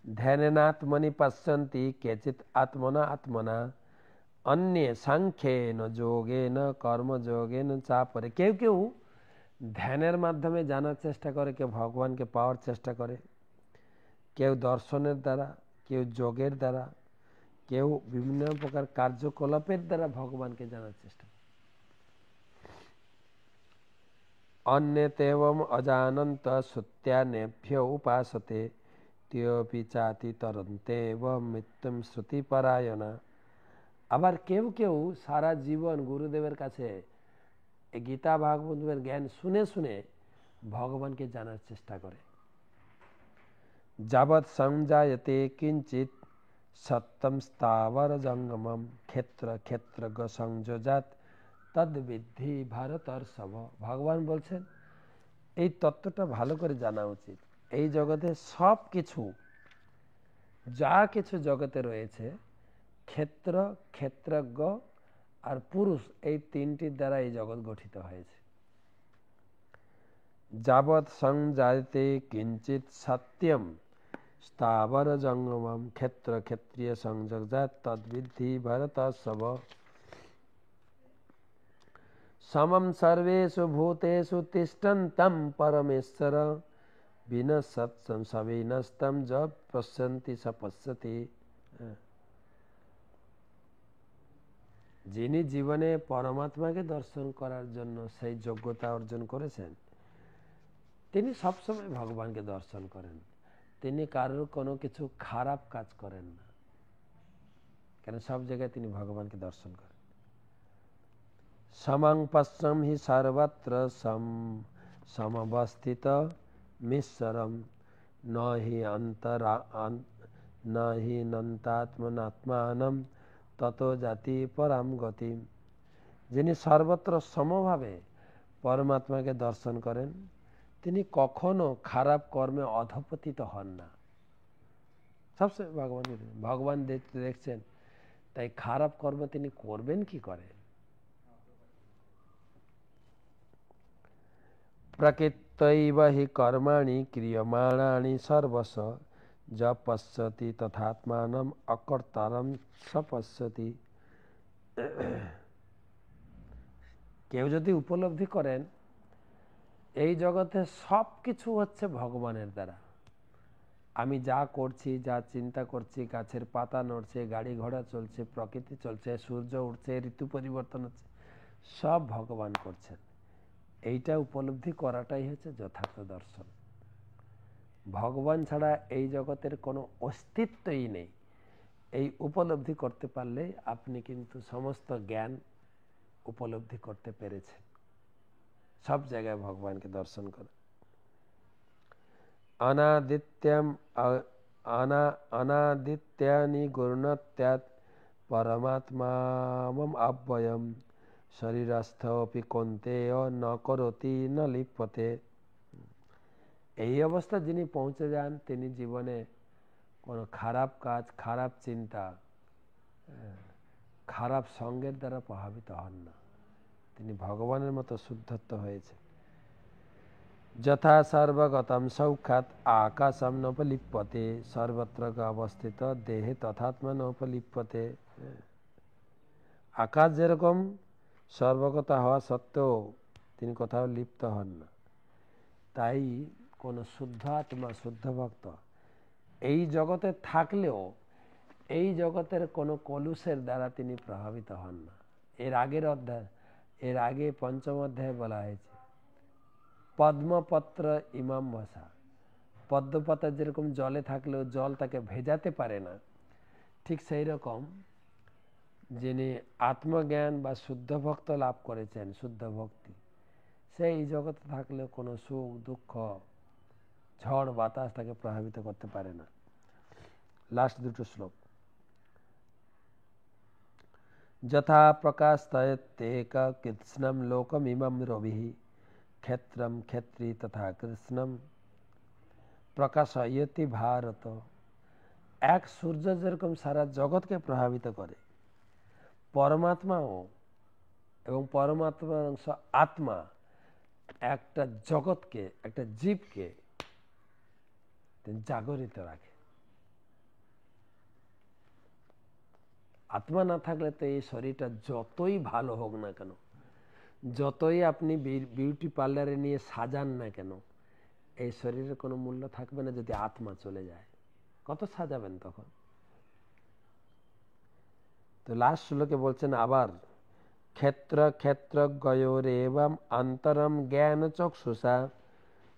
ধ্যানেনাত্মনি পশ্যন্তি কেচিৎ আত্মনা আত্মনা অন্যে সাংখ্যেন যোগেন কর্মযোগেন চাপরে। কেউ কেউ ধ্যানের মাধ্যমে জানার চেষ্টা করে, কেউ ভগবানকে পাওয়ার চেষ্টা করে, কেউ দর্শনের দ্বারা, কেউ যোগের দ্বারা, কেউ বিভিন্ন প্রকার কার্যকলাপের দ্বারা ভগবানকে জানার চেষ্টা করে। অন্যতেবম অজানন্ত শ্রুত্যান্যভ্য উপাসতে তেপি চাতি তরন্তেব মৃত্যুম শ্রুতিপরায়ণা। আবার কেউ কেউ সারা জীবন গুরুদেবের কাছে গীতা ভাগবতের জ্ঞান শুনে শুনে ভগবানকে জানার চেষ্টা করে। যাবৎ সংজায়তে কিঞ্চিত সত্যম স্থাবর জঙ্গমম ক্ষেত্র ক্ষেত্রজ্ঞ সংযোজাত তদ্বিদ্ধি ভারতর্ষভ। ভগবান বলছেন এই তত্ত্বটা ভালো করে জানা উচিত। এই জগতে সব কিছু, যা কিছু জগতে রয়েছে, ক্ষেত্র, ক্ষেত্রজ্ঞ আর পুরুষ, এই তিনটির দ্বারা এই জগৎ গঠিত হয়েছে। যাবৎ সংজায়তে কিঞ্চিত সত্যম স্থাবর জঙ্গমম ক্ষেত্র ক্ষেত্রীয় সংযোজাত তদ্বিদ্ধি ভরতর্ষভ। সমম সর্বেষু ভূতেষু তিষ্ঠন্তম পরমেশ্বর বিনশ্বৎ সবিনস্তম য পশ্যন্তি স পশ্যতি। যিনি জীবনে পরমাত্মাকে দর্শন করার জন্য সেই যোগ্যতা অর্জন করেছেন, তিনি সবসময় ভগবানকে দর্শন করেন। তিনি কারোর কোনো কিছু খারাপ কাজ করেন না, কেন সব জায়গায় তিনি ভগবানকে দর্শন করেন। সমং পশ্যম হি সর্বত্র সমবস্থিত মিশ্বরম ন হি নন্তাত্মনাত্মানম ততো জাতি পরাম গতি। যিনি সর্বত্র সমভাবে পরমাত্মাকে দর্শন করেন, তিনি কখনো খারাপ কর্মে অধপতিত হন না। সবসময় ভগবান দেখছেন, তাই খারাপ কর্ম তিনি করবেন কি করে। প্রকৃত্যৈব হি কর্মাণি ক্রিয়মাণানি সর্বশ য পশ্যতি তথাত্মানম অকর্তারম স পশ্যতি। কেউ যদি উপলব্ধি করেন এই জগতে সব কিছু হচ্ছে ভগবানের দ্বারা, আমি যা করছি, যা চিন্তা করছি, গাছের পাতা নড়ছে, গাড়ি ঘোড়া চলছে, প্রকৃতি চলছে, সূর্য উঠছে, ঋতু পরিবর্তন হচ্ছে, সব ভগবান করছেন, এইটা উপলব্ধি করাটাই হচ্ছে যথার্থ দর্শন। ভগবান ছাড়া এই জগতের কোনো অস্তিত্বই নেই, এই উপলব্ধি করতে পারলে আপনি কিন্তু সমস্ত জ্ঞান উপলব্ধি করতে পেরেছেন। সব জায়গায় ভগবানকে দর্শন করে। অনাদিত্যানি গুণত্যাৎ পরমাত্মামম অব্যয়ম শরীরস্থপি কৌন্তেয় ন করোতি ন লিপ্যতে। এই অবস্থা যিনি পৌঁছে যান, তিনি জীবনে কোনো খারাপ কাজ, খারাপ চিন্তা, খারাপ সঙ্গের দ্বারা প্রভাবিত হন না। তিনি ভগবানের মতো শুদ্ধত্ব হয়েছে। যথা সর্বগতম সৌখ্যাত আকাশম নোপলিপ্যতে সর্বত্র অবস্থিত দেহে তথাত্মা নোপলিপ্যতে। আকাশ যেরকম সর্বগত হওয়া সত্ত্বেও তিনি কোথাও লিপ্ত হন না, তাই কোন শুদ্ধ আত্মা, শুদ্ধ ভক্ত এই জগতে থাকলেও এই জগতের কোনো কলুষের দ্বারা তিনি প্রভাবিত হন না। এর আগে পঞ্চম অধ্যায়ে বলা হয়েছে পদ্মপত্র ইমাম ভাষা। পদ্মপাতা যেরকম জলে থাকলেও জল তাকে ভেজাতে পারে না, ঠিক সেই রকম যিনি আত্মজ্ঞান বা শুদ্ধ ভক্ত লাভ করেছেন, শুদ্ধ ভক্তি, সে এই জগতে থাকলে কোনো সুখ দুঃখ ঝড় বাতাস তাকে প্রভাবিত করতে পারে না। লাস্ট দুটো শ্লোক। যথা প্রকাশতেক কৃষ্ণম লোকমিমম রবিঃ ক্ষেত্রম ক্ষেত্রী তথা কৃষ্ণম প্রকাশয়তি ভারত। এক সূর্য যেরকম সারা জগৎকে প্রভাবিত করে, পরমাত্মাও এবং পরমাত্মার অংশ আত্মা একটা জগৎকে, একটা জীবকে জাগরিত রাখে। আত্মা না থাকলে তো এই শরীরটা যতই ভালো হোক না কেন, যতই আপনি বিউটি পার্লারে নিয়ে সাজান না কেন, এই শরীরের কোনো মূল্য থাকবে না যদি আত্মা চলে যায়। কত সাজাবেন তখন? তো লাস্ট শ্লোকে বলছেন আবার, ক্ষেত্র ক্ষেত্রজ্ঞয়োরেবম অন্তরম জ্ঞান চক্ষুষা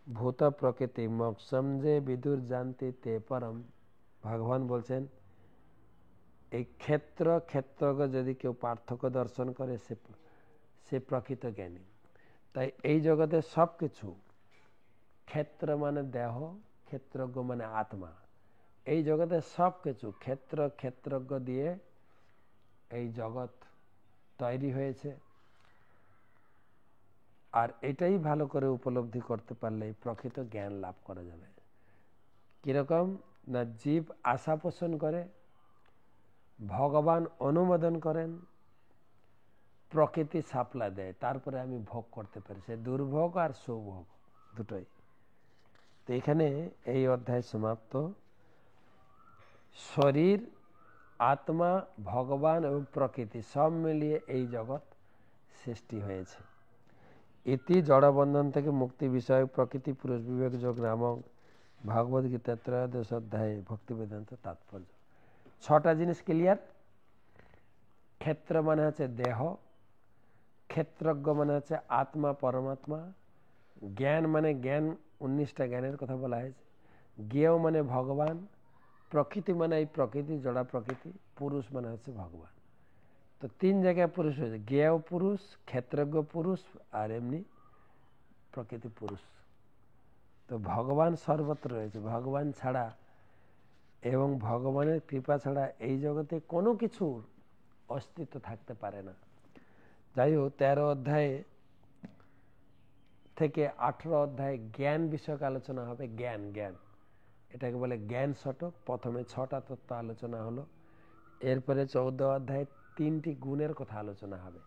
ভূত প্রকৃতি মোক্ষম যে বিদুর জানতি তে পরম। ভগবান বলছেন এই ক্ষেত্র ক্ষেত্রজ্ঞ যদি কেউ পার্থক্য দর্শন করে সে প্রকৃত জ্ঞানী। তাই এই জগতে সব কিছু, ক্ষেত্র মানে দেহ, ক্ষেত্রজ্ঞ মানে আত্মা, এই জগতে সব কিছু ক্ষেত্র ক্ষেত্রজ্ঞ দিয়ে এই জগৎ তৈরি হয়েছে। আর এটাই ভালো করে উপলব্ধি করতে পারলে প্রকৃত জ্ঞান লাভ করা যাবে। কিরকম না, জীব আশা পোষণ করে, ভগবান অনুমোদন করেন, প্রকৃতি সাপ্লাই দেয়, তারপরে আমি ভোগ করতে পারি, সে দুর্ভোগ আর সৌভোগ দুটোই। তো এখানে এই অধ্যায় সমাপ্ত। শরীর, আত্মা, ভগবান এবং প্রকৃতি সব মিলিয়ে এই জগৎ সৃষ্টি হয়েছে। ইতি জড়বন্ধন থেকে মুক্তি বিষয়ক প্রকৃতি পুরুষ বিবেক যোগ নামক ভাগবত গীতা 13 অধ্যায়ে ভক্তি বেদান্ত তাৎপর্য। 6টা জিনিস ক্লিয়ার। ক্ষেত্র মানে হচ্ছে দেহ, ক্ষেত্রজ্ঞ মানে হচ্ছে আত্মা পরমাত্মা, জ্ঞান মানে জ্ঞান, 19টা জ্ঞানের কথা বলা হয়েছে, জ্ঞেয় মানে ভগবান, প্রকৃতি মানে এই প্রকৃতি জড়া প্রকৃতি, পুরুষ মানে হচ্ছে ভগবান। তো 3 জায়গায় পুরুষ হয়েছে, জ্ঞেয় পুরুষ, ক্ষেত্রজ্ঞ পুরুষ আর এমনি প্রকৃতি পুরুষ। তো ভগবান সর্বত্র রয়েছে, ভগবান ছাড়া এবং ভগবানের কৃপা ছাড়া এই জগতে কোনো কিছুর অস্তিত্ব থাকতে পারে না। যাই হোক, 13 অধ্যায়ে থেকে 18 অধ্যায়ে জ্ঞান বিষয়ক আলোচনা হবে। জ্ঞান, জ্ঞান এটাকে বলে জ্ঞান শতক। প্রথমে 6টা তত্ত্ব আলোচনা হলো, এরপরে 14 অধ্যায়ে 3টি গুণের কথা আলোচনা হবে।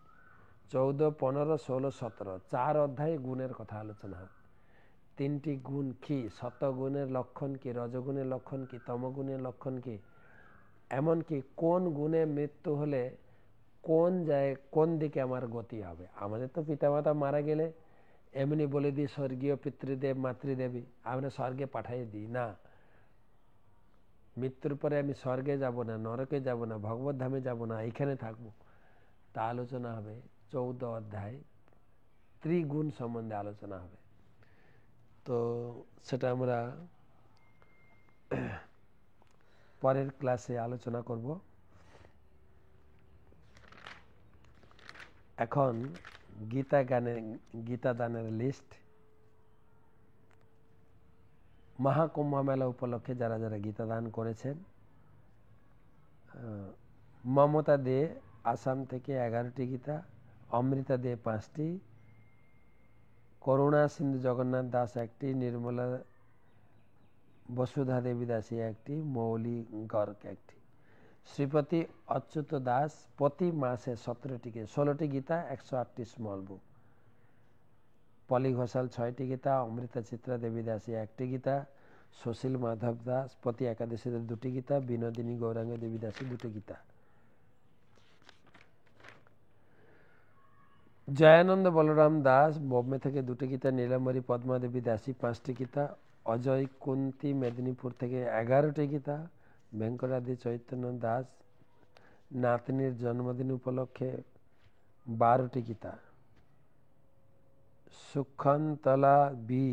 14, 15, 16, 17 4 অধ্যায়ে গুণের কথা আলোচনা হবে। 3টি গুণ কি, সতগুণের লক্ষণ কি, রজগুণের লক্ষণ কি, তমগুণের লক্ষণ কি, এমনকি কোন গুণে মৃত্যু হলে কোন দিকে আমার গতি হবে। আমাদের তো পিতামাতা মারা গেলে এমনি বলে দিই স্বর্গীয় পিতৃদেব মাতৃদেবী, আমরা স্বর্গে পাঠাই দিই না। মৃত্যুর পরে আমি স্বর্গে যাব না, নরকে যাব না, ভগবত ধামে যাব না, এখানে থাকবো, তা আলোচনা হবে। 14 অধ্যায় ত্রিগুণ সম্বন্ধে আলোচনা হবে। তো সেটা আমরা পরের ক্লাসে আলোচনা করব। এখন গীতা দানের লিস্ট। মহাকুম্ভ মেলা উপলক্ষে যারা যারা গীতা দান করেছেন, মমতা দে আসাম থেকে 11টি গীতা, অমৃতা দে 5টি, করুণা সিন্ধু জগন্নাথ দাস 1টি, নির্মলা বসুধা দেবী দাসী 1টি, মৌলি গর্গ 1টি, শ্রীপতি অচ্যুত দাস প্রতি মাসে 16টি গীতা, 108টি স্মল বুক, পলি ঘোষাল 6টি গীতা, অমৃতা চিত্রা দেবী দাসী 1টি গীতা, সুশীল মাধব দাস প্রতি একাদশীতে 2টি গীতা, বিনোদিনী গৌরাঙ্গ দেবী দাসী 2টি গীতা, জয়ানন্দ বলরাম দাস বোম্বে থেকে 2টি গীতা, নীলমণি পদ্মা দেবী দাসী 5টি গীতা, অজয় কুন্তি মেদিনীপুর থেকে 11টি গীতা, ভেঙ্কটাদ্রি চৈতন্য দাস নাতনির জন্মদিন উপলক্ষে 12টি গীতা, সুখন্তলা বি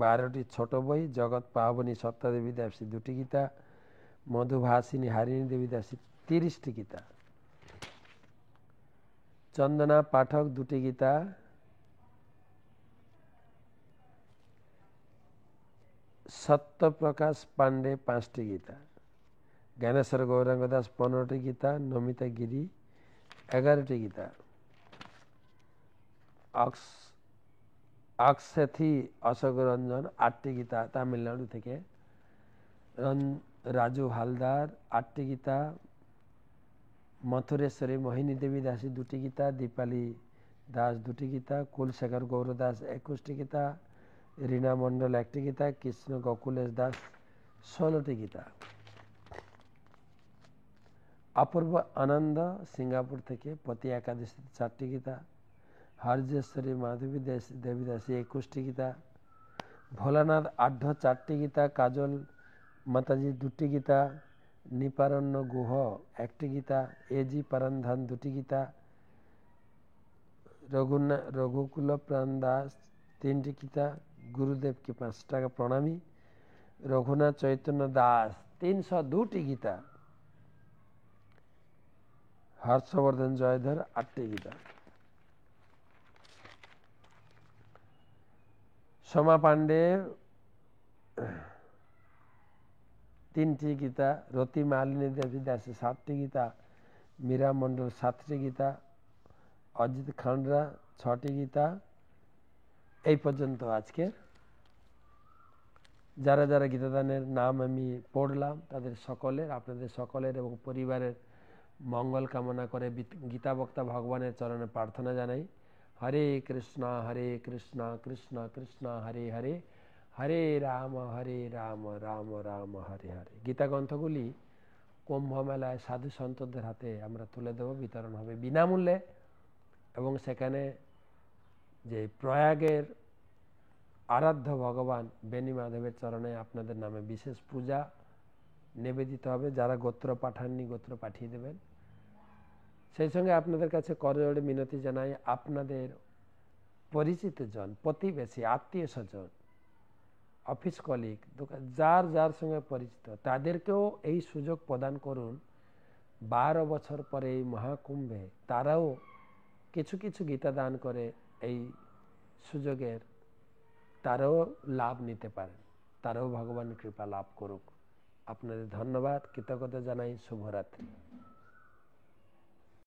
12টি ছোট বই, জগৎ পাবনী সত্তা দেবী দাসী 2টি গীতা, মধুভাসিনী হারিণী দেবী দাসী 30টি গীতা, চন্দনা পাঠক 2টি গীতা, সত্যপ্রকাশ পাণ্ডে 5টি গীতা, জ্ঞানেশ্বর গৌরাঙ্গ দাস 15টি গীতা, নমিতা গিরি 11টি গীতা, অক্ষেথি অশোক রঞ্জন 8টি গীতা তামিলনাড়ু থেকে, রাজু হালদার 8টি গীতা, মথুরেশ্বরী মোহিনী দেবী দাসী 2টি গীতা, দীপালি দাস 2টি গীতা, কুলশেখর গৌর দাস 21টি গীতা, রীনা মণ্ডল 1টি গীতা, কৃষ্ণ গোকুলেশ দাস 16টি গীতা, অপূর্ব আনন্দ সিঙ্গাপুর থেকে প্রতি একাদশী 4টি গীতা, হরজেশ্বরী মাধবী দেবী দাসী 21টি গীতা, ভোলানাথ আঢ্য 4টি গীতা, কাজল মাতাজি 2টি গীতা, নিপারণ্য গুহ 1টি গীতা, এজি পরন্ধন 2টি গীতা, রঘুকুল প্রাণ দাস 3টি গীতা, গুরুদেবকে 5 টাকা প্রণামী, রঘুনাথ চৈতন্য দাস 302টি গীতা, হর্ষবর্ধন জয়ধর 8টি গীতা, সোমা পাণ্ডে 3টি গীতা, রতি মালিনী দেবী দাসী 7টি গীতা, মীরা মণ্ডল 7টি গীতা, অজিত খান্ডরা 6টি গীতা। এই পর্যন্ত আজকে যারা যারা গীতাদানের নাম আমি পড়লাম তাদের সকলের, আপনাদের সকলের এবং পরিবারের মঙ্গল কামনা করে গীতা বক্তা ভগবানের চরণে প্রার্থনা জানাই। হরে কৃষ্ণ কৃষ্ণ কৃষ্ণ হরে হরে, হরে রাম রাম রাম হরে হরে। গীতা গ্রন্থগুলি কুম্ভ মেলায় সাধু সন্তদের হাতে আমরা তুলে দেব, বিতরণ হবে বিনামূল্যে। এবং সেখানে যে প্রয়াগের আরাধ্য ভগবান বেণী মাধবের চরণে আপনাদের নামে বিশেষ পূজা নিবেদিত হবে। যারা গোত্র পাঠাননি গোত্র পাঠিয়ে দেবেন। সেই সঙ্গে আপনাদের কাছে করজোড়ে মিনতি জানাই, আপনাদের পরিচিত জন, প্রতিবেশী, আত্মীয় স্বজন, অফিস কলিগ, যার যার সঙ্গে পরিচিত তাদেরকেও এই সুযোগ প্রদান করুন। 12 বছর পরে এই মহাকুম্ভে তারাও কিছু কিছু গীতা দান করে এই সুযোগের তারাও লাভ নিতে পারেন, তারাও ভগবানের কৃপা লাভ করুক। আপনাদের ধন্যবাদ, কৃতজ্ঞতা জানাই। শুভরাত্রি।